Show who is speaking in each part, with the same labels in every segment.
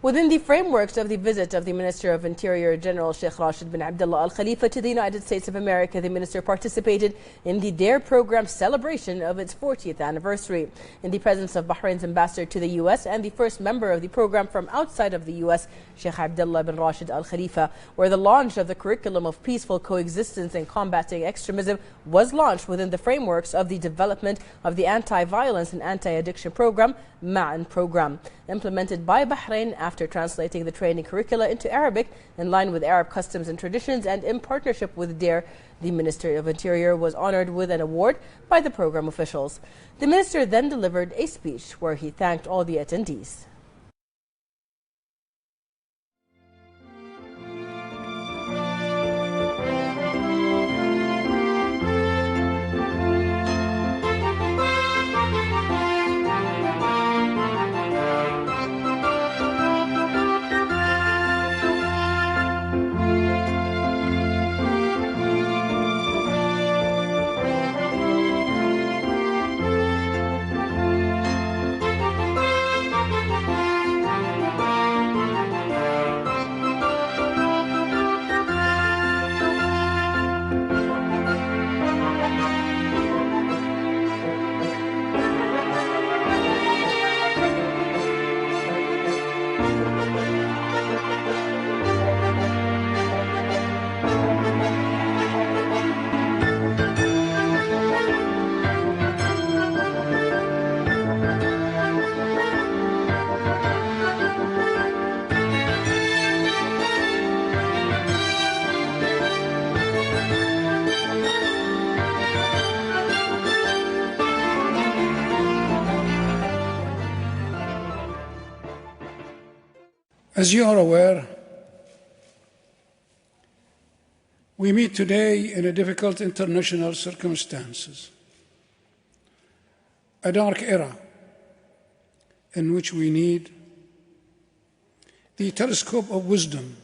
Speaker 1: Within the frameworks of the visit of the Minister of Interior, General Sheikh Rashid bin Abdullah Al Khalifa to the United States of America, the minister participated in the D.A.R.E program celebration of its 40th anniversary. In the presence of Bahrain's ambassador to the U.S. and the first member of the program from outside of the U.S., Sheikh Abdullah bin Rashid Al Khalifa, where the launch of the curriculum of peaceful coexistence and combating extremism was launched within the frameworks of the development of the anti-violence and anti-addiction program, Ma'an program, implemented by Bahrain after translating the training curricula into Arabic in line with Arab customs and traditions, and in partnership with D.A.R.E. The Ministry of Interior was honored with an award by the program officials. The minister then delivered a speech where he thanked all the attendees.
Speaker 2: As you are aware, we meet today in a difficult international circumstances, a dark era in which we need the telescope of wisdom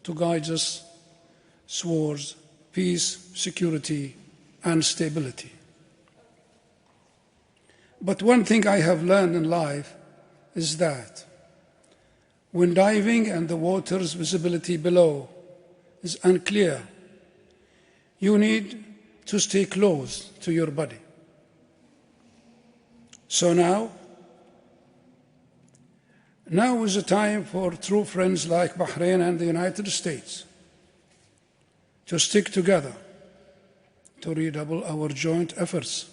Speaker 2: to guide us towards peace, security, and stability. But one thing I have learned in life is that when diving and the water's visibility below is unclear, you need to stay close to your body. So now is the time for true friends like Bahrain and the United States to stick together, to redouble our joint efforts,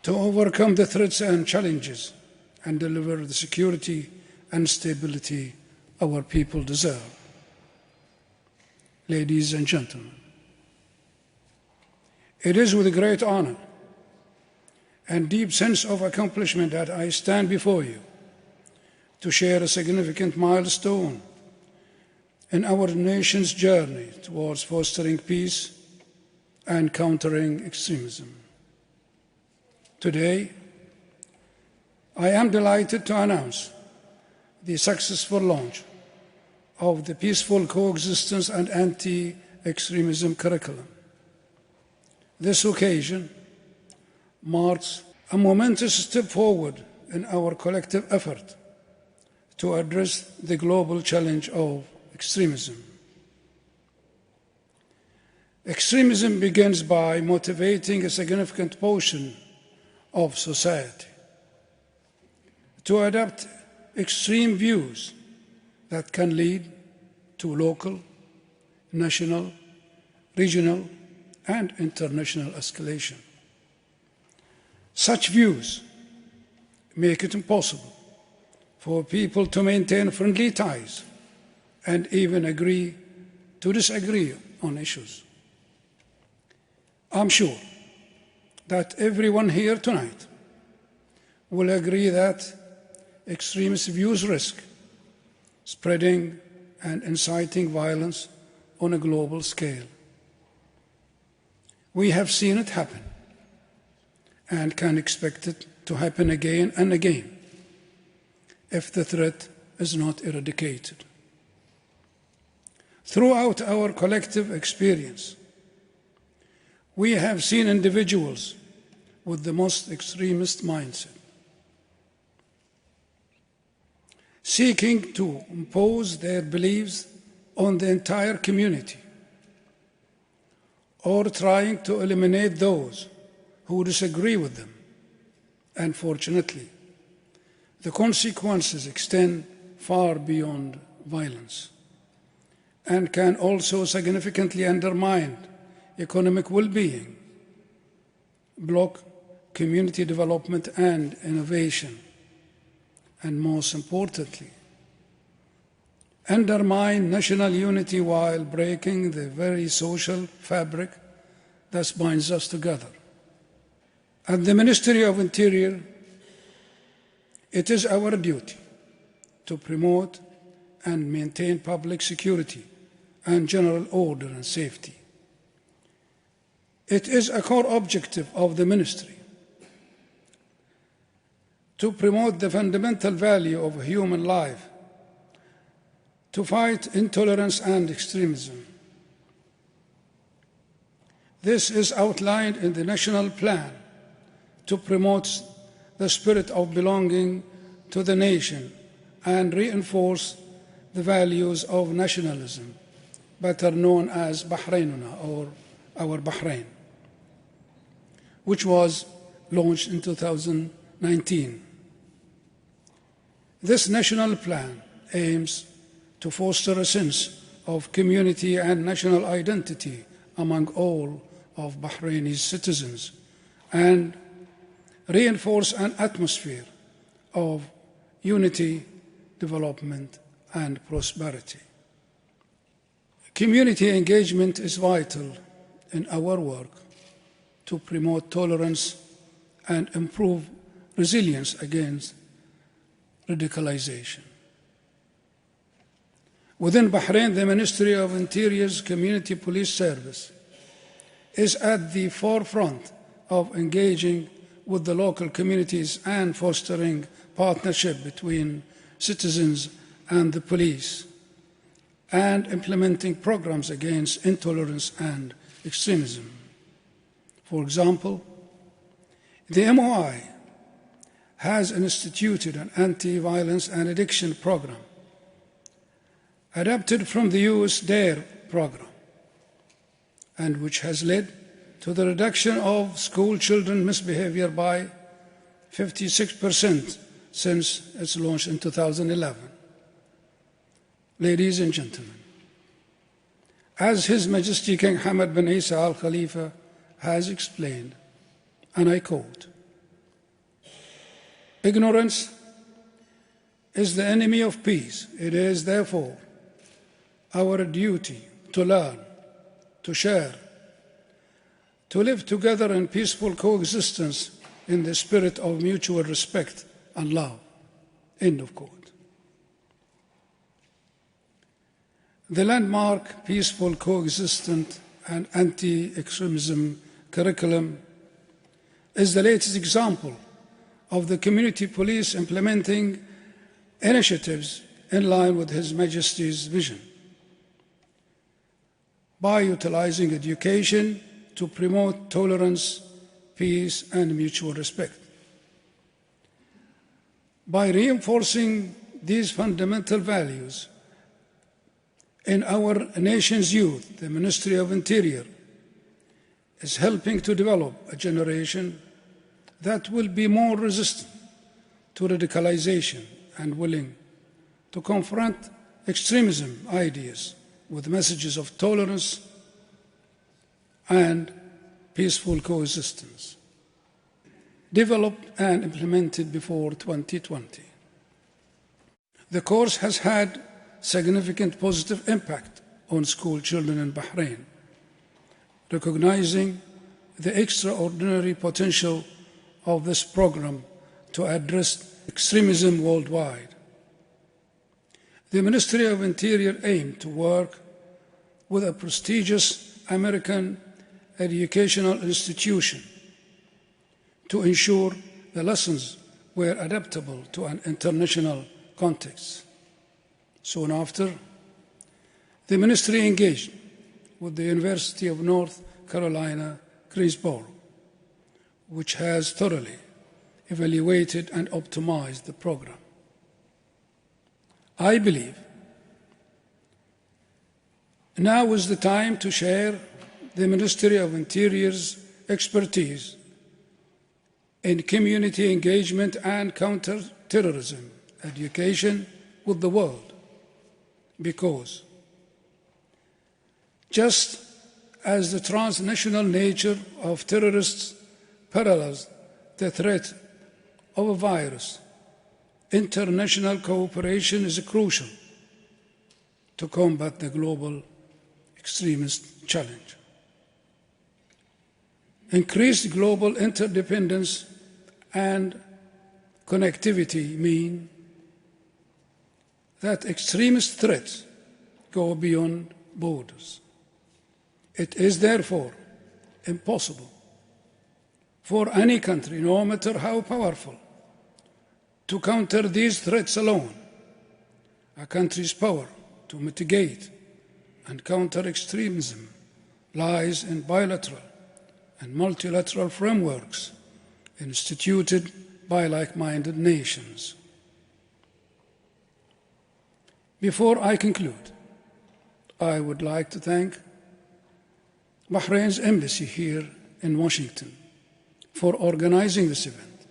Speaker 2: to overcome the threats and challenges and deliver the security and stability our people deserve. Ladies and gentlemen, it is with great honor and deep sense of accomplishment that I stand before you to share a significant milestone in our nation's journey towards fostering peace and countering extremism. Today, I am delighted to announce the successful launch of the Peaceful Coexistence and Anti-Extremism curriculum. This occasion marks a momentous step forward in our collective effort to address the global challenge of extremism. Extremism begins by motivating a significant portion of society to adopt extreme views that can lead to local, national, regional, and international escalation. Such views make it impossible for people to maintain friendly ties and even agree to disagree on issues. I'm sure that everyone here tonight will agree that extremist views risk spreading and inciting violence on a global scale. We have seen it happen and can expect it to happen again and again if the threat is not eradicated. Throughout our collective experience, we have seen individuals with the most extremist mindset seeking to impose their beliefs on the entire community, or trying to eliminate those who disagree with them. Unfortunately, the consequences extend far beyond violence and can also significantly undermine economic well-being, block community development and innovation, and most importantly, undermine national unity while breaking the very social fabric that binds us together. At the Ministry of Interior, it is our duty to promote and maintain public security and general order and safety. It is a core objective of the Ministry to promote the fundamental value of human life, to fight intolerance and extremism. This is outlined in the National Plan to promote the spirit of belonging to the nation and reinforce the values of nationalism, better known as Bahrainuna, or our Bahrain, which was launched in 2019. This national plan aims to foster a sense of community and national identity among all of Bahraini's citizens and reinforce an atmosphere of unity, development, and prosperity. Community engagement is vital in our work to promote tolerance and improve resilience against radicalization. Within Bahrain, the Ministry of Interior's Community Police Service is at the forefront of engaging with the local communities and fostering partnership between citizens and the police, and implementing programs against intolerance and extremism. For example, the MOI has instituted an anti-violence and addiction program adapted from the US D.A.R.E program, and which has led to the reduction of school children misbehavior by 56% since its launch in 2011. Ladies and gentlemen, as His Majesty King Hamad bin Isa Al Khalifa has explained, and I quote, "Ignorance is the enemy of peace. It is therefore our duty to learn, to share, to live together in peaceful coexistence in the spirit of mutual respect and love." End of quote. The landmark Peaceful Coexistence and Anti-Extremism curriculum is the latest example of the community police implementing initiatives in line with His Majesty's vision by utilizing education to promote tolerance, peace, and mutual respect. By reinforcing these fundamental values in our nation's youth, the Ministry of Interior is helping to develop a generation that will be more resistant to radicalization and willing to confront extremism ideas with messages of tolerance and peaceful coexistence, developed and implemented before 2020. The course has had significant positive impact on school children in Bahrain, recognizing the extraordinary potential of this program to address extremism worldwide. The Ministry of Interior aimed to work with a prestigious American educational institution to ensure the lessons were adaptable to an international context. Soon after, the Ministry engaged with the University of North Carolina, Greensboro, which has thoroughly evaluated and optimized the program. I believe now is the time to share the Ministry of Interior's expertise in community engagement and counter-terrorism education with the world, because just as the transnational nature of terrorists parallels the threat of a virus, international cooperation is crucial to combat the global extremist challenge. Increased global interdependence and connectivity mean that extremist threats go beyond borders. It is therefore impossible for any country, no matter how powerful, to counter these threats alone. A country's power to mitigate and counter extremism lies in bilateral and multilateral frameworks instituted by like-minded nations. Before I conclude, I would like to thank Bahrain's embassy here in Washington for organizing this event.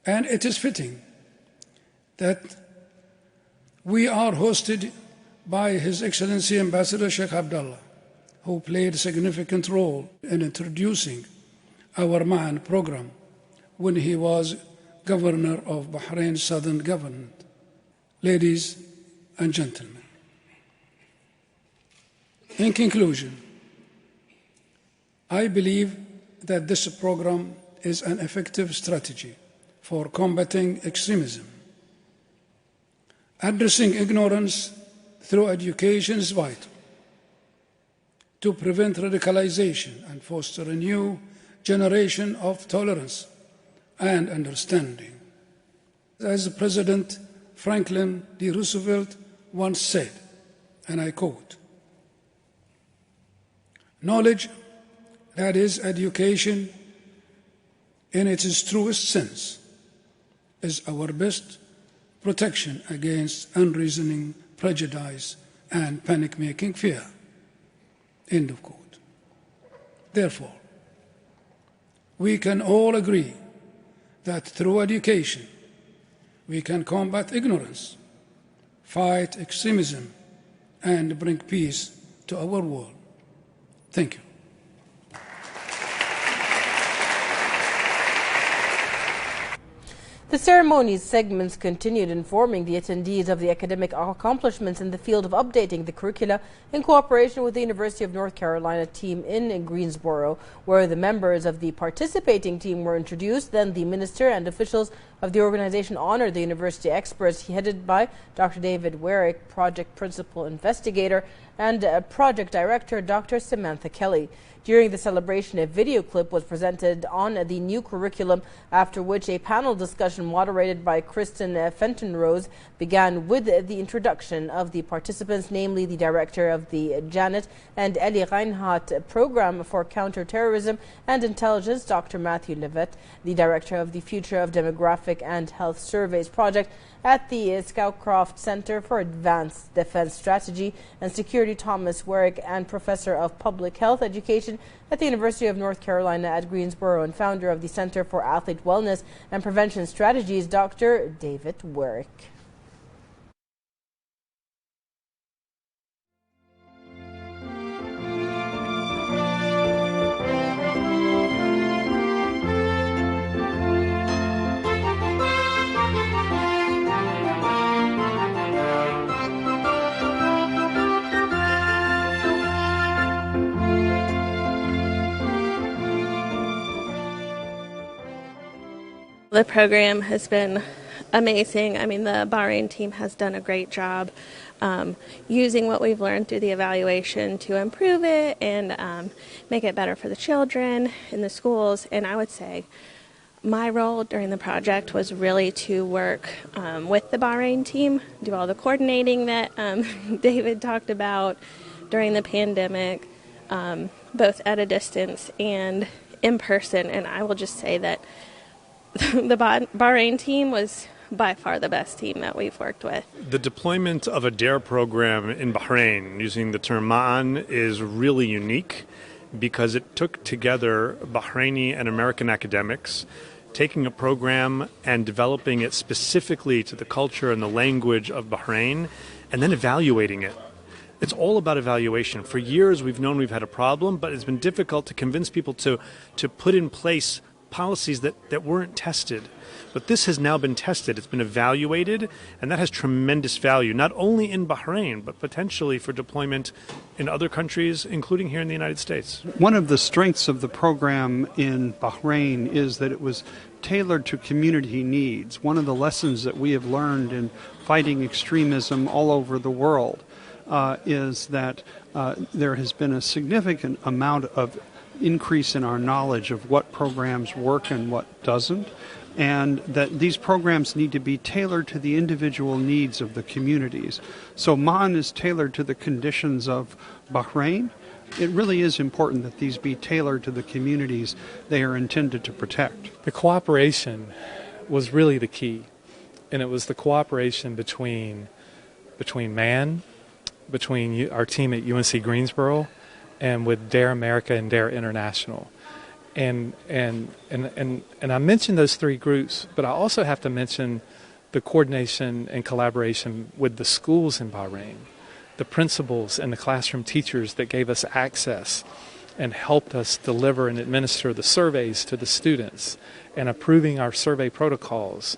Speaker 2: And it is fitting that we are hosted by His Excellency Ambassador Sheikh Abdullah, who played a significant role in introducing our Ma'an program when he was Governor of Bahrain's Southern Government. Ladies and gentlemen, in conclusion, I believe that this program is an effective strategy for combating extremism. Addressing ignorance through education is vital to prevent radicalization and foster a new generation of tolerance and understanding. As President Franklin D. Roosevelt once said, and I quote, "Knowledge, that is education in its truest sense, is our best protection against unreasoning prejudice and panic-making fear." End of quote. Therefore, we can all agree that through education, we can combat ignorance, fight extremism, and bring peace to our world. Thank you.
Speaker 1: The ceremony's segments continued informing the attendees of the academic accomplishments in the field of updating the curricula in cooperation with the University of North Carolina team in Greensboro, where the members of the participating team were introduced. Then the minister and officials of the organization honored the university experts headed by Dr. David Warwick, project principal investigator, and project director Dr. Samantha Kelly. During the celebration, a video clip was presented on the new curriculum, after which a panel discussion moderated by Kristen Fenton-Rose began with the introduction of the participants, namely the director of the Janet and Ellie Reinhardt Program for Counterterrorism and Intelligence, Dr. Matthew Levitt, the director of the Future of Demographic and Health Surveys Project at the Scowcroft Center for Advanced Defense Strategy and Security, Thomas Warwick, and professor of Public Health Education at the University of North Carolina at Greensboro and founder of the Center for Athlete Wellness and Prevention Strategies, Dr. David Warwick.
Speaker 3: The program has been amazing. I mean, the Bahrain team has done a great job using what we've learned through the evaluation to improve it and make it better for the children in the schools. And I would say my role during the project was really to work with the Bahrain team, do all the coordinating that David talked about during the pandemic, both at a distance and in person. And I will just say that the Bahrain team was by far the best team that we've worked with.
Speaker 4: The deployment of a D.A.R.E program in Bahrain, using the term ma'an, is really unique because it took together Bahraini and American academics, taking a program and developing it specifically to the culture and the language of Bahrain, and then evaluating it. It's all about evaluation. For years we've known we've had a problem, but it's been difficult to convince people to put in place policies that weren't tested. But this has now been tested, it's been evaluated, and that has tremendous value, not only in Bahrain, but potentially for deployment in other countries, including here in the United States.
Speaker 5: One of the strengths of the program in Bahrain is that it was tailored to community needs. One of the lessons that we have learned in fighting extremism all over the world is that there has been a significant amount of increase in our knowledge of what programs work and what doesn't, and that these programs need to be tailored to the individual needs of the communities. So MAN is tailored to the conditions of Bahrain. It really is important that these be tailored to the communities they are intended to protect.
Speaker 6: The cooperation was really the key, and it was the cooperation between MAN, between our team at UNC Greensboro, and with D.A.R.E America and D.A.R.E International. And I mentioned those three groups, but I also have to mention the coordination and collaboration with the schools in Bahrain, the principals and the classroom teachers that gave us access and helped us deliver and administer the surveys to the students and approving our survey protocols